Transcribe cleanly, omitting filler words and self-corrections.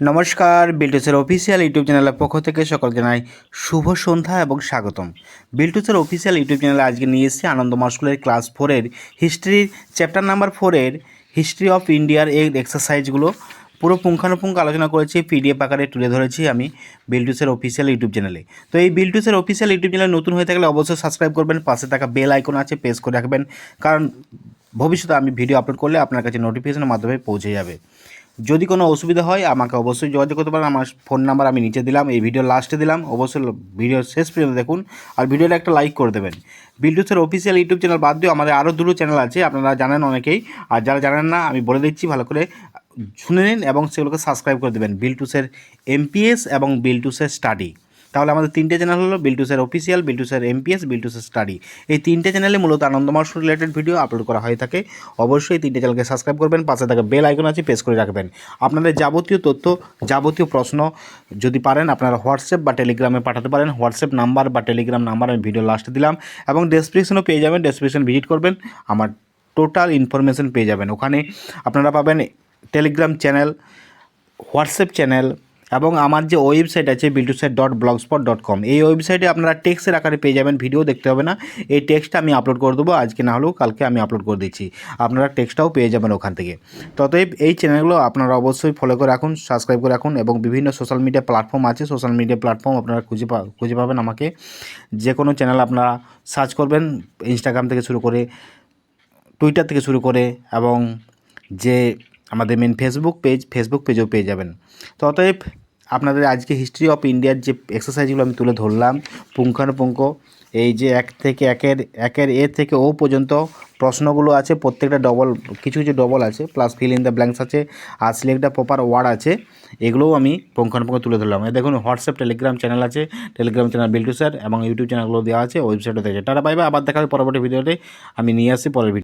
নমস্কার, বিল্টুসের official YouTube চ্যানেলের পক্ষ থেকে সকল জানাই শুভ সন্ধ্যা এবং স্বাগতম। বিল্টুসের অফিসিয়াল ইউটিউব চ্যানেলে আজকে নিয়ে এসেছি আনন্দমা স্কুলের ক্লাস 4-এর হিস্ট্রির চ্যাপ্টার নাম্বার 4-এর হিস্ট্রি অফ ইন্ডিয়ার এই এক্সারসাইজগুলো পুরো পুঙ্খানুপুঙ্খ আলোচনা করেছি, পিডিএফ আকারে তুলে ধরেছি আমি বিল্টুসের অফিসিয়াল ইউটিউব চ্যানেলে। তো এই বিল্টুসের অফিসিয়াল ইউটিউব চ্যানেল নতুন হয়ে থাকলে অবশ্যই সাবস্ক্রাইব করবেন, পাশে থাকা বেল আইকন আছে প্রেস করে রাখবেন, কারণ ভবিষ্যতে আমি ভিডিও আপলোড করলে আপনার কাছে নোটিফিকেশনের মাধ্যমে পৌঁছে যাবে। যদি কোনো অসুবিধা হয় আমাকে অবশ্যই যোগাযোগ করতে পারেন। আমার ফোন নাম্বার আমি নিচে দিলাম, এই ভিডিও লাস্টে দিলাম। অবশ্যই ভিডিও শেষ পর্যন্ত দেখুন আর ভিডিওটা একটা লাইক করে দেবেন। বিল্টুসের অফিসিয়াল ইউটিউব চ্যানেল বাদ দিয়েও আমাদের আরও দুটো চ্যানেল আছে, আপনারা জানেন অনেকেই, আর যারা জানেন না আমি বলে দিচ্ছি, ভালো করে শুনে নিন এবং সেগুলোকে সাবস্ক্রাইব করে দেবেন। বিল্টুসের এমপিএস এবং বিল্টুসের স্টাডি, তাহলে আমাদের তিনটে চ্যানেল হলো বিল্টুসের অফিসিয়াল, বিল্টুসের এমপিএস, বিল্টুসের স্টাডি। এই তিনটে চ্যানেলে মূলত আনন্দমা রিলেটেড ভিডিও আপলোড করা হয়ে থাকে। অবশ্যই এই তিনটে চ্যানেলকে সাবস্ক্রাইব করবেন, পাশে থাকা বেল আইকন আছে প্রেস করে রাখবেন। আপনাদের যাবতীয় তথ্য, যাবতীয় প্রশ্ন যদি পারেন আপনারা হোয়াটসঅ্যাপ বা টেলিগ্রামে পাঠাতে পারেন। হোয়াটসঅ্যাপ নাম্বার বা টেলিগ্রাম নাম্বার আমি ভিডিও লাস্টে দিলাম এবং ডেসক্রিপশনও পেয়ে যাবেন। ডেসক্রিপশন ভিজিট করবেন, আমার টোটাল ইনফরমেশন পেয়ে যাবেন। ওখানে আপনারা পাবেন টেলিগ্রাম চ্যানেল, হোয়াটসঅ্যাপ চ্যানেল এবং আমার যে ওয়েবসাইট আছে biltusat.blogspot.com, এই ওয়েবসাইটে আপনারা টেক্সটের আকারে পেয়ে যাবেন, ভিডিও দেখতে হবে না। এই টেক্সটটা আমি আপলোড করে দেবো, আজকে না হলেও কালকে আমি আপলোড করে দিচ্ছি, আপনারা টেক্সটটাও পেয়ে যাবেন ওখান থেকে। ততএব এই চ্যানেলগুলো আপনারা অবশ্যই ফলো করে রাখুন, সাবস্ক্রাইব করে রাখুন এবং বিভিন্ন সোশ্যাল মিডিয়া প্ল্যাটফর্ম আছে, সোশ্যাল মিডিয়া প্ল্যাটফর্ম আপনারা খুঁজে পাবেন আমাকে। যে কোনো চ্যানেল আপনারা সার্চ করবেন, ইনস্টাগ্রাম থেকে শুরু করে টুইটার থেকে শুরু করে এবং যে আমাদের মেন ফেসবুক পেজও পেয়ে যাবেন। তো অতএব আপনাদের আজকে হিস্ট্রি অফ ইন্ডিয়ার যে এক্সারসাইজগুলো আমি তুলে ধরলাম পুঙ্খানুপুঙ্খ, এই যে একের এ থেকে ও পর্যন্ত প্রশ্নগুলো আছে, প্রত্যেকটা কিছু কিছু ডবল আছে, plus fill in the blanks আছে, আর সিলেক্ট দ্য প্রপার ওয়ার্ড আছে, এগুলোও আমি পুঙ্খানুপুঙ্খ তুলে ধরলাম। দেখুন হোয়াটসঅ্যাপ টেলিগ্রাম চ্যানেল আছে, টেলিগ্রাম চ্যানেল বিল্টু স্যার এবং ইউটিউব চ্যানেলগুলো দেওয়া আছে, ওয়েবসাইটও দেওয়া আছে। টাটা বাই বাই, আবার দেখা হবে পরবর্তী ভিডিওতে, আমি নিয়ে আসছি পরের ভিডিও।